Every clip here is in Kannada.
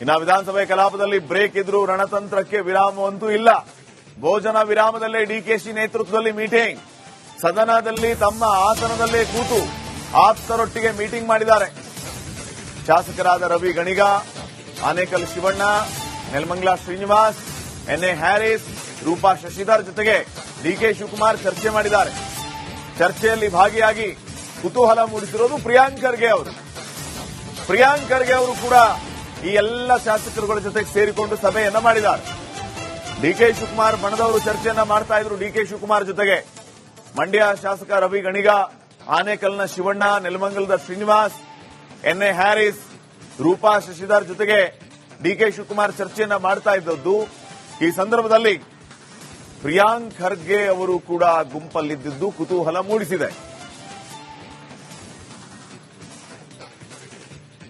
ಇನ್ನು ವಿಧಾನಸಭೆ ಕಲಾಪದಲ್ಲಿ ಬ್ರೇಕ್ ಇದ್ರೂ ರಣತಂತ್ರಕ್ಕೆ ವಿರಾಮವಂತೂ ಇಲ್ಲ. ಭೋಜನ ವಿರಾಮದಲ್ಲೇ ಡಿಕೆಶಿ ನೇತೃತ್ವದಲ್ಲಿ ಮೀಟಿಂಗ್. ಸದನದಲ್ಲಿ ತಮ್ಮ ಆಸನದಲ್ಲೇ ಕೂತು ಆಪ್ತರೊಟ್ಟಿಗೆ ಮೀಟಿಂಗ್ ಮಾಡಿದ್ದಾರೆ. ಶಾಸಕರಾದ ರವಿ ಗಣಿಗ, ಆನೇಕಲ್ ಶಿವಣ್ಣ, ನೆಲಮಂಗಲ ಶ್ರೀನಿವಾಸ್, ಎನ್ಎ ಹ್ಯಾರಿಸ್, ರೂಪಾ ಶಶಿಧರ್ ಜೊತೆಗೆ ಡಿಕೆ ಶಿವಕುಮಾರ್ ಚರ್ಚೆ ಮಾಡಿದ್ದಾರೆ. ಚರ್ಚೆಯಲ್ಲಿ ಭಾಗಿಯಾಗಿ ಕುತೂಹಲ ಮೂಡಿಸಿರೋದು ಪ್ರಿಯಾಂಕ್ ಖರ್ಗೆ ಅವರು. ಪ್ರಿಯಾಂಕ್ ಖರ್ಗೆ ಅವರು ಕೂಡ ಈ ಎಲ್ಲ ಶಾಸಕರುಗಳ ಜೊತೆಗೆ ಸೇರಿಕೊಂಡು ಸಭೆಯನ್ನ ಮಾಡಿದ್ದಾರೆ. ಡಿಕೆ ಶಿವಕುಮಾರ್ ಬಣದವರು ಚರ್ಚೆಯನ್ನ ಮಾಡ್ತಾ ಇದ್ರು. ಡಿಕೆ ಶಿವಕುಮಾರ್ ಜೊತೆಗೆ ಮಂಡ್ಯ ಶಾಸಕ ರವಿ ಗಣಿಗ, ಆನೇಕಲ್ನ ಶಿವಣ್ಣ, ನೆಲಮಂಗಲದ ಶ್ರೀನಿವಾಸ್, ಎನ್ಎ ಹ್ಯಾರಿಸ್, ರೂಪಾ ಶಶಿಧರ್ ಜೊತೆಗೆ ಡಿಕೆ ಶಿವಕುಮಾರ್ ಚರ್ಚೆಯನ್ನ ಮಾಡ್ತಾ ಇದ್ದದ್ದು. ಈ ಸಂದರ್ಭದಲ್ಲಿ ಪ್ರಿಯಾಂಕ್ ಖರ್ಗೆ ಅವರು ಕೂಡ ಗುಂಪಲ್ಲಿದ್ದು ಕುತೂಹಲ ಮೂಡಿಸಿದೆ.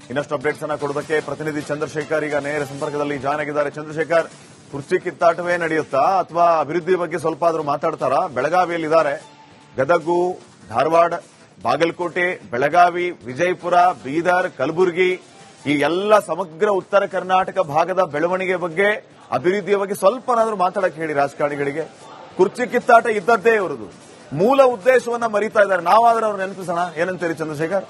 ಇನ್ನಷ್ಟು ಅಪ್ಡೇಟ್ಸ್ ಅನ್ನ ಕೊಡೋದಕ್ಕೆ ಪ್ರತಿನಿಧಿ ಚಂದ್ರಶೇಖರ್ ಈಗ ನೇರ ಸಂಪರ್ಕದಲ್ಲಿ ಜಾಯ್ನ್ ಆಗಿದ್ದಾರೆ. ಚಂದ್ರಶೇಖರ್, ಕುರ್ಚಿ ಕಿತ್ತಾಟವೇ ನಡೆಯುತ್ತಾ ಅಥವಾ ಅಭಿವೃದ್ಧಿ ಬಗ್ಗೆ ಸ್ವಲ್ಪ ಆದ್ರೂ ಮಾತಾಡ್ತಾರಾ? ಬೆಳಗಾವಿಯಲ್ಲಿದ್ದಾರೆ. ಗದಗು, ಧಾರವಾಡ, ಬಾಗಲಕೋಟೆ, ಬೆಳಗಾವಿ, ವಿಜಯಪುರ, ಬೀದರ್, ಕಲಬುರಗಿ ಈ ಎಲ್ಲ ಸಮಗ್ರ ಉತ್ತರ ಕರ್ನಾಟಕ ಭಾಗದ ಬೆಳವಣಿಗೆ ಬಗ್ಗೆ, ಅಭಿವೃದ್ಧಿಯ ಬಗ್ಗೆ ಸ್ವಲ್ಪನಾದ್ರೂ ಮಾತಾಡಕ್ಕೆ ಹೇಳಿ ರಾಜಕಾರಣಿಗಳಿಗೆ. ಕುರ್ಚಿ ಕಿತ್ತಾಟ ಇದ್ದದ್ದೇ ಇವರದು. ಮೂಲ ಉದ್ದೇಶವನ್ನ ಮರೀತಾ ಇದ್ದಾರೆ. ನಾವಾದ್ರೆ ಅವ್ರು ನೆನಪಿಸೋಣ. ಏನಂತೀರಿ ಚಂದ್ರಶೇಖರ್?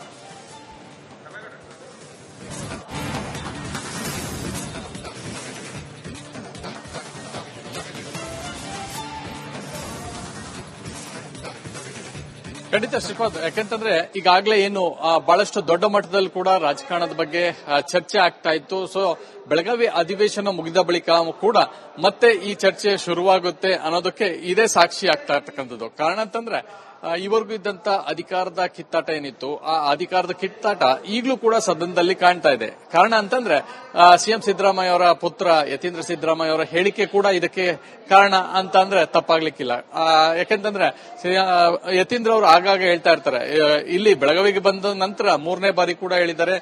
ಖಂಡಿತ ಶ್ರೀಪಾದ್, ಯಾಕಂತಂದ್ರೆ ಈಗಾಗಲೇ ಏನು ಬಹಳಷ್ಟು ದೊಡ್ಡ ಮಟ್ಟದಲ್ಲಿ ಕೂಡ ರಾಜಕಾರಣದ ಬಗ್ಗೆ ಚರ್ಚೆ ಆಗ್ತಾ ಇತ್ತು. ಸೊ ಬೆಳಗಾವಿ ಅಧಿವೇಶನ ಮುಗಿದ ಬಳಿಕ ಕೂಡ ಮತ್ತೆ ಈ ಚರ್ಚೆ ಶುರುವಾಗುತ್ತೆ ಅನ್ನೋದಕ್ಕೆ ಇದೇ ಸಾಕ್ಷಿ ಆಗ್ತಾ ಇರ್ತಕ್ಕಂಥದ್ದು. ಕಾರಣ ಅಂತಂದ್ರೆ ಇವರೆಗೂ ಇದ್ದಂತ ಅಧಿಕಾರದ ಕಿತ್ತಾಟ ಏನಿತ್ತು, ಆ ಅಧಿಕಾರದ ಕಿತ್ತಾಟ ಈಗಲೂ ಕೂಡ ಸದನದಲ್ಲಿ ಕಾಣ್ತಾ ಇದೆ. ಕಾರಣ ಅಂತಂದ್ರೆ ಸಿಎಂ ಸಿದ್ದರಾಮಯ್ಯ ಅವರ ಪುತ್ರ ಯತೀಂದ್ರ ಸಿದ್ದರಾಮಯ್ಯ ಅವರ ಹೇಳಿಕೆ ಕೂಡ ಇದಕ್ಕೆ ಕಾರಣ ಅಂತ ಅಂದ್ರೆ ತಪ್ಪಾಗ್ಲಿಕ್ಕಿಲ್ಲ. ಯಾಕಂತಂದ್ರೆ ಯತೀಂದ್ರ ಅವರು ಆಗಾಗ ಹೇಳ್ತಾ ಇರ್ತಾರೆ, ಇಲ್ಲಿ ಬೆಳಗಾವಿಗೆ ಬಂದ ನಂತರ 3ನೇ ಬಾರಿ ಕೂಡ ಹೇಳಿದ್ದಾರೆ,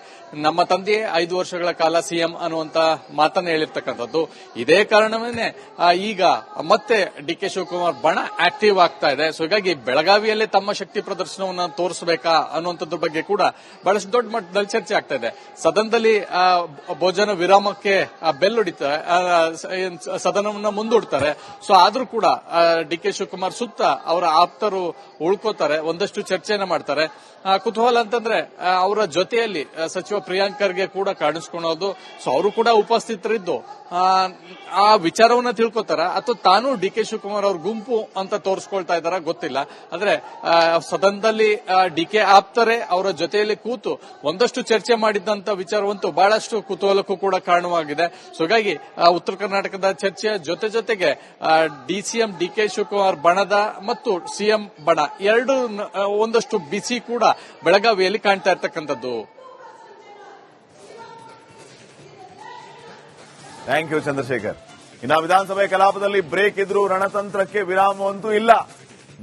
ನಮ್ಮ ತಂದೆಯೇ 5 ವರ್ಷಗಳ ಕಾಲ ಸಿಎಂ ಅನ್ನುವಂತ ಮಾತನ್ನ ಹೇಳಿರ್ತಕ್ಕಂಥದ್ದು. ಇದೇ ಕಾರಣವನ್ನೇ ಈಗ ಮತ್ತೆ ಡಿಕೆ ಶಿವಕುಮಾರ್ ಬಣ ಆಕ್ಟಿವ್ ಆಗ್ತಾ ಇದೆ. ಸೊ ಹೀಗಾಗಿ ಬೆಳಗಾವಿಯಲ್ಲೇ ತಮ್ಮ ಶಕ್ತಿ ಪ್ರದರ್ಶನವನ್ನ ತೋರಿಸಬೇಕಾ ಅನ್ನುವಂಥದ್ರ ಬಗ್ಗೆ ಕೂಡ ಬಹಳಷ್ಟು ದೊಡ್ಡ ಮಟ್ಟದಲ್ಲಿ ಚರ್ಚೆ ಆಗ್ತಾ ಇದೆ. ಸದನದಲ್ಲಿ ಭೋಜನ ವಿರಾಮಕ್ಕೆ ಬೆಲ್ ಹೊಡಿತಾರೆ, ಸದನವನ್ನ ಮುಂದೂಡ್ತಾರೆ. ಸೊ ಆದ್ರೂ ಕೂಡ ಡಿಕೆ ಶಿವಕುಮಾರ್ ಸುತ್ತ ಅವರ ಆಪ್ತರು ಉಳ್ಕೋತಾರೆ, ಒಂದಷ್ಟು ಚರ್ಚೆಯನ್ನ ಮಾಡ್ತಾರೆ. ಕುತೂಹಲ ಅಂತಂದ್ರೆ ಅವರ ಜೊತೆಯಲ್ಲಿ ಸಚಿವ ಪ್ರಿಯಾಂಕ್ ಖರ್ಗೆ ಕೂಡ ಕಾಣಿಸ್ಕೊಳ್ಳೋದು. ಸೊ ಅವರು ಕೂಡ ಉಪಸ್ಥಿತರಿದ್ದು ಆ ವಿಚಾರವನ್ನ ತಿಳ್ಕೊತಾರ ಅಥವಾ ತಾನು ಡಿಕೆ ಶಿವಕುಮಾರ್ ಅವ್ರ ಗುಂಪು ಅಂತ ತೋರಿಸ್ಕೊಳ್ತಾ ಇದಾರ ಗೊತ್ತಿಲ್ಲ. ಅಂದ್ರೆ ಸದನದಲ್ಲಿ ಡಿಕೆ ಆಪ್ತರೆ ಅವರ ಜೊತೆಯಲ್ಲಿ ಕೂತು ಒಂದಷ್ಟು ಚರ್ಚೆ ಮಾಡಿದ್ದಂತ ವಿಚಾರವಂತೂ ಬಹಳಷ್ಟು ಕುತೂಹಲಕ್ಕೂ ಕೂಡ ಕಾರಣವಾಗಿದೆ. ಸೊ ಹೀಗಾಗಿ ಉತ್ತರ ಕರ್ನಾಟಕದ ಚರ್ಚೆಯ ಜೊತೆಗೆ ಡಿಸಿಎಂ ಡಿಕೆ ಶಿವಕುಮಾರ್ ಬಣದ ಮತ್ತು ಸಿಎಂ ಬಣ ಎರಡು ಒಂದಷ್ಟು ಬಿಸಿ ಕೂಡ ಬೆಳಗಾವಿಯಲ್ಲಿ ಕಾಣ್ತಾ ಇರ್ತಕ್ಕಂಥದ್ದು. Thank you Chandrashekhar. ಇನ್ನು ವಿಧಾನಸಭೆ ಕಲಾಪದಲ್ಲಿ ಬ್ರೇಕ್ ಇದ್ರೂ ರಣತಂತ್ರಕ್ಕೆ ವಿರಾಮವಂತೂ ಇಲ್ಲ.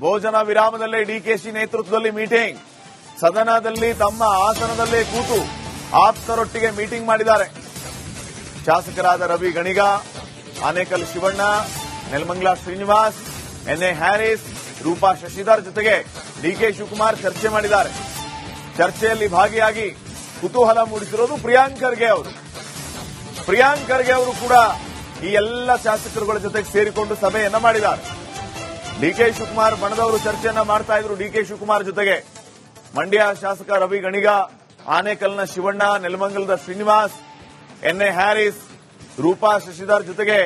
ಭೋಜನ ವಿರಾಮದಲ್ಲೇ ಡಿಕೆಶಿ ನೇತೃತ್ವದಲ್ಲಿ ಮೀಟಿಂಗ್. ಸದನದಲ್ಲಿ ತಮ್ಮ ಆಸನದಲ್ಲೇ ಕೂತು ಆಪ್ತರೊಟ್ಟಿಗೆ ಮೀಟಿಂಗ್ ಮಾಡಿದ್ದಾರೆ. ಶಾಸಕರಾದ ರವಿ ಗಣಿಗ, ಆನೇಕಲ್ ಶಿವಣ್ಣ, ನೆಲಮಂಗಲ ಶ್ರೀನಿವಾಸ್, ಎನ್ಎ ಹ್ಯಾರಿಸ್, ರೂಪಾ ಶಶಿಧರ್ ಜೊತೆಗೆ ಡಿಕೆ ಶಿವಕುಮಾರ್ ಚರ್ಚೆ ಮಾಡಿದ್ದಾರೆ. ಚರ್ಚೆಯಲ್ಲಿ ಭಾಗಿಯಾಗಿ ಕುತೂಹಲ ಮೂಡಿಸಿರೋದು ಪ್ರಿಯಾಂಕ್ ಖರ್ಗೆ ಅವರು. ಪ್ರಿಯಾಂಕ್ ಖರ್ಗೆ ಅವರು ಕೂಡ ಈ ಎಲ್ಲ ಶಾಸಕರುಗಳ ಜೊತೆಗೆ ಸೇರಿಕೊಂಡು ಸಭೆಯನ್ನ ಮಾಡಿದ್ದಾರೆ. ಡಿಕೆ ಶಿವಕುಮಾರ್ ಬಣದವರು ಚರ್ಚೆಯನ್ನ ಮಾಡ್ತಾ ಇದ್ರು. ಡಿಕೆ ಶಿವಕುಮಾರ್ ಜೊತೆಗೆ ಮಂಡ್ಯ ಶಾಸಕ ರವಿ ಗಣಿಗ, ಆನೇಕಲ್ನ ಶಿವಣ್ಣ, ನೆಲಮಂಗಲದ ಶ್ರೀನಿವಾಸ್, ಎನ್ಎ ಹ್ಯಾರಿಸ್, ರೂಪಾ ಶಶಿಧರ್ ಜೊತೆಗೆ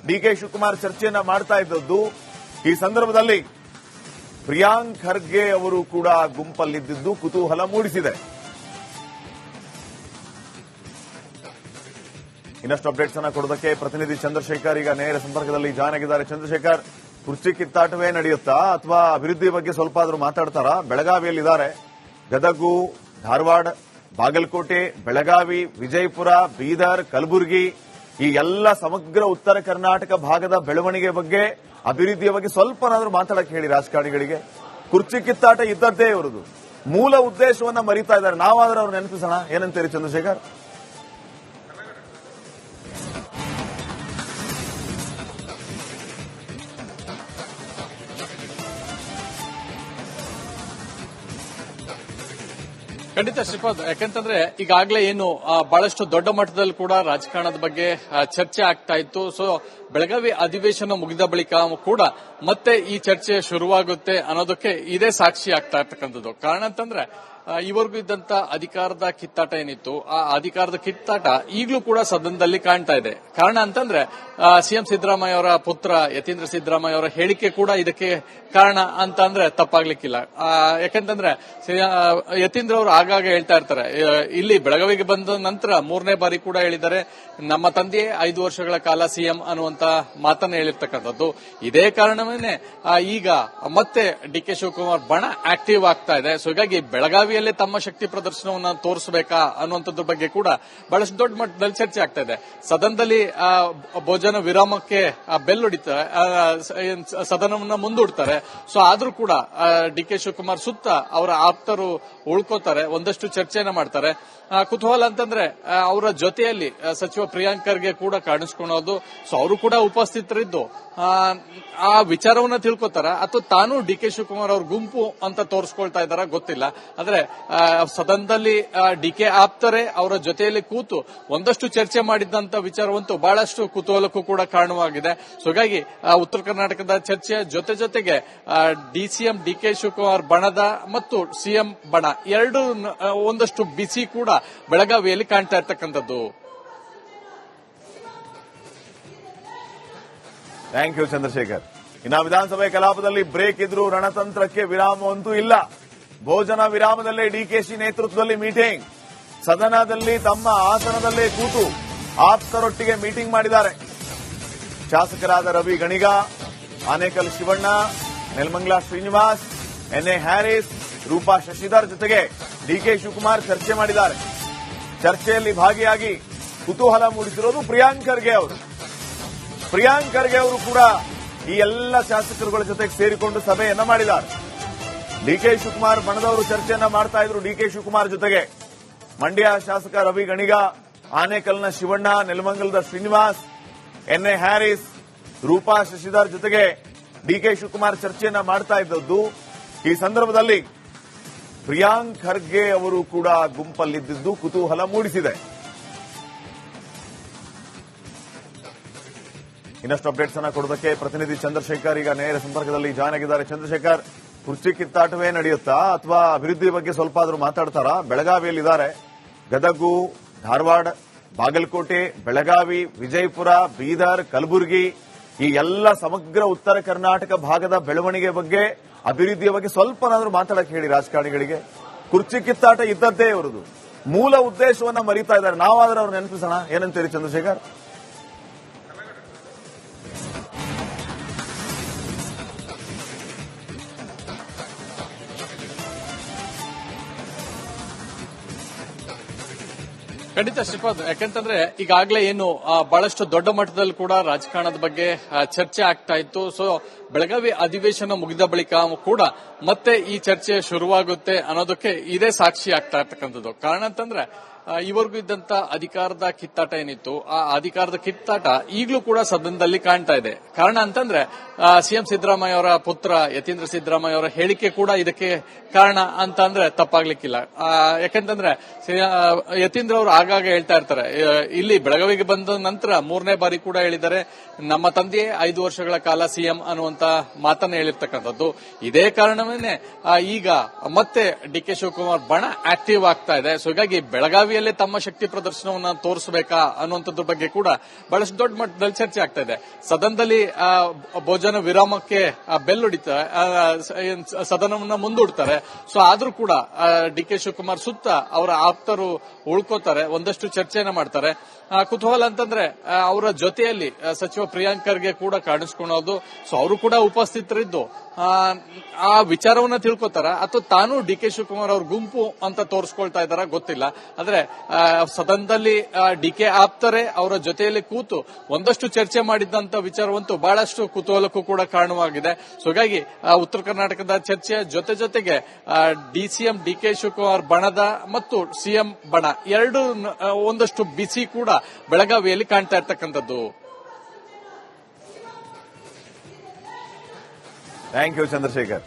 ಡಿಕೆ ಶಿವಕುಮಾರ್ ಚರ್ಚೆಯನ್ನ ಮಾಡ್ತಾ ಇದ್ದದ್ದು. ಈ ಸಂದರ್ಭದಲ್ಲಿ ಪ್ರಿಯಾಂಕ್ ಖರ್ಗೆ ಅವರು ಕೂಡ ಗುಂಪಲ್ಲಿದ್ದು ಕುತೂಹಲ ಮೂಡಿಸಿದೆ. ಇನ್ನಷ್ಟು ಅಪ್ಡೇಟ್ಸ್ ಅನ್ನ ಕೊಡೋದಕ್ಕೆ ಪ್ರತಿನಿಧಿ ಚಂದ್ರಶೇಖರ್ ಈಗ ನೇರ ಸಂಪರ್ಕದಲ್ಲಿ ಜಾಯ್ನ್ ಆಗಿದ್ದಾರೆ. ಚಂದ್ರಶೇಖರ್, ಕುರ್ಚಿ ಕಿತ್ತಾಟವೇ ನಡೆಯುತ್ತಾ ಅಥವಾ ಅಭಿವೃದ್ಧಿ ಬಗ್ಗೆ ಸ್ವಲ್ಪ ಆದ್ರೂ ಮಾತಾಡ್ತಾರಾ? ಬೆಳಗಾವಿಯಲ್ಲಿದ್ದಾರೆ. ಗದಗು, ಧಾರವಾಡ, ಬಾಗಲಕೋಟೆ, ಬೆಳಗಾವಿ, ವಿಜಯಪುರ, ಬೀದರ್, ಕಲಬುರಗಿ ಈ ಎಲ್ಲ ಸಮಗ್ರ ಉತ್ತರ ಕರ್ನಾಟಕ ಭಾಗದ ಬೆಳವಣಿಗೆ ಬಗ್ಗೆ, ಅಭಿವೃದ್ಧಿಯ ಬಗ್ಗೆ ಸ್ವಲ್ಪನಾದ್ರೂ ಮಾತಾಡಕ್ಕೆ ಹೇಳಿ ರಾಜಕಾರಣಿಗಳಿಗೆ. ಕುರ್ಚಿ ಕಿತ್ತಾಟ ಇದ್ದದ್ದೇ ಇವರದು. ಮೂಲ ಉದ್ದೇಶವನ್ನ ಮರೀತಾ ಇದ್ದಾರೆ. ನಾವಾದ್ರೆ ಅವ್ರು ನೆನಪಿಸೋಣ. ಏನಂತೀರಿ ಚಂದ್ರಶೇಖರ್? ಖಂಡಿತ ಶ್ರೀಪಾದ್, ಯಾಕಂತಂದ್ರೆ ಈಗಾಗಲೇ ಏನು ಬಹಳಷ್ಟು ದೊಡ್ಡ ಮಟ್ಟದಲ್ಲಿ ಕೂಡ ರಾಜಕಾರಣದ ಬಗ್ಗೆ ಚರ್ಚೆ ಆಗ್ತಾ ಇತ್ತು. ಸೊ ಬೆಳಗಾವಿ ಅಧಿವೇಶನ ಮುಗಿದ ಬಳಿಕ ಕೂಡ ಮತ್ತೆ ಈ ಚರ್ಚೆ ಶುರುವಾಗುತ್ತೆ ಅನ್ನೋದಕ್ಕೆ ಇದೇ ಸಾಕ್ಷಿ ಆಗ್ತಾ ಇರ್ತಕ್ಕಂಥದ್ದು. ಕಾರಣ ಅಂತಂದ್ರೆ ಈವರೆಗೂ ಇದ್ದಂತ ಅಧಿಕಾರದ ಕಿತ್ತಾಟ ಏನಿತ್ತು, ಆ ಅಧಿಕಾರದ ಕಿತ್ತಾಟ ಈಗಲೂ ಕೂಡ ಸದನದಲ್ಲಿ ಕಾಣ್ತಾ ಇದೆ. ಕಾರಣ ಅಂತಂದ್ರೆ ಸಿಎಂ ಸಿದ್ದರಾಮಯ್ಯ ಅವರ ಪುತ್ರ ಯತೀಂದ್ರ ಸಿದ್ದರಾಮಯ್ಯ ಅವರ ಹೇಳಿಕೆ ಕೂಡ ಇದಕ್ಕೆ ಕಾರಣ ಅಂತ ಅಂದ್ರೆ ತಪ್ಪಾಗ್ಲಿಕ್ಕಿಲ್ಲ. ಯಾಕಂತಂದ್ರೆ ಯತೀಂದ್ರ ಅವರು ಆಗಾಗ ಹೇಳ್ತಾ ಇರ್ತಾರೆ, ಇಲ್ಲಿ ಬೆಳಗಾವಿಗೆ ಬಂದ ನಂತರ 3ನೇ ಬಾರಿ ಕೂಡ ಹೇಳಿದ್ದಾರೆ, ನಮ್ಮ ತಂದೆಯೇ 5 ವರ್ಷಗಳ ಕಾಲ ಸಿಎಂ ಅನ್ನುವಂತ ಮಾತನ್ನ ಹೇಳಿರ್ತಕ್ಕಂಥದ್ದು. ಇದೇ ಕಾರಣವೇನೆ ಈಗ ಮತ್ತೆ ಡಿ ಕೆ ಶಿವಕುಮಾರ್ ಬಣ ಆಕ್ಟಿವ್ ಆಗ್ತಾ ಇದೆ. ಸೊ ಹೀಗಾಗಿ ಬೆಳಗಾವಿಯಲ್ಲೇ ತಮ್ಮ ಶಕ್ತಿ ಪ್ರದರ್ಶನವನ್ನ ತೋರಿಸಬೇಕಾ ಅನ್ನುವಂಥದ್ರ ಬಗ್ಗೆ ಕೂಡ ಬಹಳಷ್ಟು ದೊಡ್ಡ ಮಟ್ಟದಲ್ಲಿ ಚರ್ಚೆ ಆಗ್ತಾ ಇದೆ. ಸದನದಲ್ಲಿ ಭೋಜನ ವಿರಾಮಕ್ಕೆ ಬೆಲ್ ಹೊಡಿತಾರೆ, ಸದನವನ್ನ ಮುಂದೂಡ್ತಾರೆ. ಸೊ ಆದ್ರೂ ಕೂಡ ಡಿ ಕೆ ಶಿವಕುಮಾರ್ ಸುತ್ತ ಅವರ ಆಪ್ತರು ಉಳ್ಕೋತಾರೆ, ಒಂದಷ್ಟು ಚರ್ಚೆಯನ್ನ ಮಾಡ್ತಾರೆ. ಕುತೂಹಲ ಅಂತಂದ್ರೆ ಅವರ ಜೊತೆಯಲ್ಲಿ ಸಚಿವ ಪ್ರಿಯಾಂಕ್ ಖರ್ಗೆ ಕೂಡ ಕಾಣಿಸ್ಕೊಳ್ಳೋದು. ಸೊ ಅವರು ಕೂಡ ಉಪಸ್ಥಿತರಿದ್ದು ಆ ವಿಚಾರವನ್ನ ತಿಳ್ಕೊತಾರ ಅಥವಾ ತಾನು ಡಿ ಕೆ ಶಿವಕುಮಾರ್ ಅವ್ರ ಗುಂಪು ಅಂತ ತೋರಿಸ್ಕೊಳ್ತಾ ಇದ್ದಾರ ಗೊತ್ತಿಲ್ಲ. ಆದ್ರೆ ಸದನದಲ್ಲಿ ಡಿ ಕೆ ಆಪ್ತರೆ ಅವರ ಜೊತೆಯಲ್ಲಿ ಕೂತು ಒಂದಷ್ಟು ಚರ್ಚೆ ಮಾಡಿದ್ದಂತ ವಿಚಾರವಂತೂ ಬಹಳಷ್ಟು ಕುತೂಹಲಕ್ಕೂ ಕೂಡ ಕಾರಣವಾಗಿದೆ. ಸೊ ಹೀಗಾಗಿ ಉತ್ತರ ಕರ್ನಾಟಕದ ಚರ್ಚೆಯ ಜೊತೆಗೆ ಡಿಸಿಎಂ ಡಿ ಕೆ ಶಿವಕುಮಾರ್ ಬಣದ ಮತ್ತು ಸಿಎಂ ಬಣ ಎರಡು ಒಂದಷ್ಟು ಬಿಸಿ ಕೂಡ ಬೆಳಗಾವಿಯಲ್ಲಿ ಕಾಣ್ತಾ ಇರ್ತಕ್ಕಂಥದ್ದು. Thank you Chandrashekhar. ಇನ್ನು ವಿಧಾನಸಭೆ ಕಲಾಪದಲ್ಲಿ ಬ್ರೇಕ್ ಇದ್ರೂ ರಣತಂತ್ರಕ್ಕೆ ವಿರಾಮವಂತೂ ಇಲ್ಲ. ಭೋಜನ ವಿರಾಮದಲ್ಲೇ ಡಿಕೆಶಿ ನೇತೃತ್ವದಲ್ಲಿ ಮೀಟಿಂಗ್. ಸದನದಲ್ಲಿ ತಮ್ಮ ಆಸನದಲ್ಲೇ ಕೂತು ಆಪ್ತರೊಟ್ಟಿಗೆ ಮೀಟಿಂಗ್ ಮಾಡಿದ್ದಾರೆ. ಶಾಸಕರಾದ ರವಿ ಗಣಿಗ, ಆನೇಕಲ್ ಶಿವಣ್ಣ, ನೆಲಮಂಗಲ ಶ್ರೀನಿವಾಸ್, ಎನ್ಎ ಹ್ಯಾರಿಸ್, ರೂಪಾ ಶಶಿಧರ್ ಜೊತೆಗೆ ಡಿಕೆ ಶಿವಕುಮಾರ್ ಚರ್ಚೆ ಮಾಡಿದ್ದಾರೆ. ಚರ್ಚೆಯಲ್ಲಿ ಭಾಗಿಯಾಗಿ ಕುತೂಹಲ ಮೂಡಿಸಿರೋದು ಪ್ರಿಯಾಂಕ್ ಖರ್ಗೆ ಅವರು. ಪ್ರಿಯಾಂಕ್ ಖರ್ಗೆ ಅವರು ಕೂಡ ಈ ಎಲ್ಲ ಶಾಸಕರುಗಳ ಜೊತೆಗೆ ಸೇರಿಕೊಂಡು ಸಭೆಯನ್ನ ಮಾಡಿದ್ದಾರೆ. ಡಿಕೆ ಶಿವಕುಮಾರ್ ಬಣದವರು ಚರ್ಚೆಯನ್ನ ಮಾಡ್ತಾ ಇದ್ರು ಡಿಕೆ ಶಿವಕುಮಾರ್ ಜೊತೆಗೆ. ಮಂಡ್ಯ ಶಾಸಕ ರವಿ ಗಣಿಗ, ಆನೇಕಲ್ನ ಶಿವಣ್ಣ, ನೆಲಮಂಗಲದ ಶ್ರೀನಿವಾಸ್, ಎನ್ಎ ಹ್ಯಾರಿಸ್, ರೂಪಾ ಶಶಿಧರ್ ಜೊತೆಗೆ ಡಿಕೆ ಶಿವಕುಮಾರ್ ಚರ್ಚೆಯನ್ನ ಮಾಡ್ತಾ ಇದ್ದದ್ದು. ಈ ಸಂದರ್ಭದಲ್ಲಿ ಪ್ರಿಯಾಂಕ್ ಖರ್ಗೆ ಅವರು ಕೂಡ ಗುಂಪಲ್ಲಿದ್ದು ಕುತೂಹಲ ಮೂಡಿಸಿದೆ. ಇನ್ನಷ್ಟು ಅಪ್ಡೇಟ್ಸ್ ಅನ್ನ ಕೊಡೋದಕ್ಕೆ ಪ್ರತಿನಿಧಿ ಚಂದ್ರಶೇಖರ್ ಈಗ ನೇರ ಸಂಪರ್ಕದಲ್ಲಿ ಜಾಯ್ನ್ ಆಗಿದ್ದಾರೆ. ಚಂದ್ರಶೇಖರ್, ಕುರ್ಚಿ ಕಿತ್ತಾಟವೇ ನಡೆಯುತ್ತಾ ಅಥವಾ ಅಭಿವೃದ್ಧಿ ಬಗ್ಗೆ ಸ್ವಲ್ಪ ಆದ್ರೂ ಮಾತಾಡ್ತಾರಾ? ಬೆಳಗಾವಿಯಲ್ಲಿದ್ದಾರೆ. ಗದಗು, ಧಾರವಾಡ, ಬಾಗಲಕೋಟೆ, ಬೆಳಗಾವಿ, ವಿಜಯಪುರ, ಬೀದರ್, ಕಲಬುರಗಿ ಈ ಎಲ್ಲ ಸಮಗ್ರ ಉತ್ತರ ಕರ್ನಾಟಕ ಭಾಗದ ಬೆಳವಣಿಗೆ ಬಗ್ಗೆ, ಅಭಿವೃದ್ಧಿಯ ಬಗ್ಗೆ ಸ್ವಲ್ಪನಾದ್ರೂ ಮಾತಾಡಕ್ಕೆ ಹೇಳಿ ರಾಜಕಾರಣಿಗಳಿಗೆ. ಕುರ್ಚಿ ಕಿತ್ತಾಟ ಇದ್ದದ್ದೇ ಅವರದು. ಮೂಲ ಉದ್ದೇಶವನ್ನ ಮರೀತಾ ಇದ್ದಾರೆ. ನಾವಾದ್ರೆ ಅವ್ರು ನೆನಪಿಸೋಣ. ಏನಂತೀರಿ ಚಂದ್ರಶೇಖರ್? ಖಂಡಿತ ಶ್ರೀಪಾದ್, ಯಾಕಂತಂದ್ರೆ ಈಗಾಗಲೇ ಏನು ಬಹಳಷ್ಟು ದೊಡ್ಡ ಮಟ್ಟದಲ್ಲಿ ಕೂಡ ರಾಜಕಾರಣದ ಬಗ್ಗೆ ಚರ್ಚೆ ಆಗ್ತಾ ಇತ್ತು. ಸೊ ಬೆಳಗಾವಿ ಅಧಿವೇಶನ ಮುಗಿದ ಬಳಿಕ ಕೂಡ ಮತ್ತೆ ಈ ಚರ್ಚೆ ಶುರುವಾಗುತ್ತೆ ಅನ್ನೋದಕ್ಕೆ ಇದೇ ಸಾಕ್ಷಿ ಆಗ್ತಾ ಇರ್ತಕ್ಕಂಥದ್ದು. ಕಾರಣ ಅಂತಂದ್ರೆ ಈವರೆಗೂ ಇದ್ದಂತ ಅಧಿಕಾರದ ಕಿತ್ತಾಟ ಏನಿತ್ತು, ಆ ಅಧಿಕಾರದ ಕಿತ್ತಾಟ ಈಗಲೂ ಕೂಡ ಸದನದಲ್ಲಿ ಕಾಣ್ತಾ ಇದೆ. ಕಾರಣ ಅಂತಂದ್ರೆ ಸಿಎಂ ಸಿದ್ದರಾಮಯ್ಯ ಅವರ ಪುತ್ರ ಯತೀಂದ್ರ ಸಿದ್ದರಾಮಯ್ಯ ಅವರ ಹೇಳಿಕೆ ಕೂಡ ಇದಕ್ಕೆ ಕಾರಣ ಅಂತ ಅಂದ್ರೆ ತಪ್ಪಾಗ್ಲಿಕ್ಕಿಲ್ಲ. ಯಾಕಂತಂದ್ರೆ ಯತೀಂದ್ರ ಅವರು ಆಗಾಗ ಹೇಳ್ತಾ ಇರ್ತಾರೆ, ಇಲ್ಲಿ ಬೆಳಗಾವಿಗೆ ಬಂದ ನಂತರ 3ನೇ ಬಾರಿ ಕೂಡ ಹೇಳಿದ್ದಾರೆ, ನಮ್ಮ ತಂದೆಯೇ 5 ವರ್ಷಗಳ ಕಾಲ ಸಿಎಂ ಅನ್ನುವಂತ ಮಾತನ್ನ ಹೇಳಿರ್ತಕ್ಕಂಥದ್ದು. ಇದೇ ಕಾರಣವೇನೆ ಈಗ ಮತ್ತೆ ಡಿ ಕೆ ಶಿವಕುಮಾರ್ ಬಣ ಆಕ್ಟಿವ್ ಆಗ್ತಾ ಇದೆ. ಸೊ ಹೀಗಾಗಿ ಬೆಳಗಾವಿಯಲ್ಲೇ ತಮ್ಮ ಶಕ್ತಿ ಪ್ರದರ್ಶನವನ್ನ ತೋರಿಸಬೇಕಾ ಅನ್ನುವಂಥದ್ರ ಬಗ್ಗೆ ಕೂಡ ಬಹಳಷ್ಟು ದೊಡ್ಡ ಮಟ್ಟದಲ್ಲಿ ಚರ್ಚೆ ಆಗ್ತಾ ಇದೆ. ಸದನದಲ್ಲಿ ಭೋಜನ ವಿರಾಮಕ್ಕೆ ಬೆಲ್ ಹೊಡಿತಾರೆ, ಸದನವನ್ನ ಮುಂದೂಡ್ತಾರೆ. ಸೊ ಆದ್ರೂ ಕೂಡ ಡಿ ಕೆ ಶಿವಕುಮಾರ್ ಸುತ್ತ ಅವರ ಆಪ್ತರು ಉಳ್ಕೋತಾರೆ, ಒಂದಷ್ಟು ಚರ್ಚೆಯನ್ನ ಮಾಡ್ತಾರೆ. ಕುತೂಹಲ ಅಂತಂದ್ರೆ ಅವರ ಜೊತೆಯಲ್ಲಿ ಸಚಿವ ಪ್ರಿಯಾಂಕ್ ಖರ್ಗೆ ಕೂಡ ಕಾಣಿಸ್ಕೊಳ್ಳೋದು. ಸೊ ಅವರು ಕೂಡ ಉಪಸ್ಥಿತರಿದ್ದು ಆ ವಿಚಾರವನ್ನ ತಿಳ್ಕೊತಾರ ಅಥವಾ ತಾನು ಡಿ ಕೆ ಶಿವಕುಮಾರ್ ಅವ್ರ ಗುಂಪು ಅಂತ ತೋರಿಸ್ಕೊಳ್ತಾ ಇದ್ದಾರ ಗೊತ್ತಿಲ್ಲ. ಆದ್ರೆ ಸದನದಲ್ಲಿ ಡಿ ಕೆ ಆಪ್ತರೆ ಅವರ ಜೊತೆಯಲ್ಲಿ ಕೂತು ಒಂದಷ್ಟು ಚರ್ಚೆ ಮಾಡಿದ್ದಂತ ವಿಚಾರವಂತೂ ಬಹಳಷ್ಟು ಕುತೂಹಲಕ್ಕೂ ಕೂಡ ಕಾರಣವಾಗಿದೆ. ಸೊ ಹೀಗಾಗಿ ಉತ್ತರ ಕರ್ನಾಟಕದ ಚರ್ಚೆಯ ಜೊತೆಗೆ ಡಿಸಿಎಂ ಡಿ ಕೆ ಶಿವಕುಮಾರ್ ಬಣದ ಮತ್ತು ಸಿಎಂ ಬಣ ಎರಡು ಒಂದಷ್ಟು ಬಿಸಿ ಕೂಡ ಬೆಳಗಾವಿಯಲ್ಲಿ ಕಾಣ್ತಾ ಇರ್ತಕ್ಕಂಥದ್ದು. Thank you Chandrashekhar.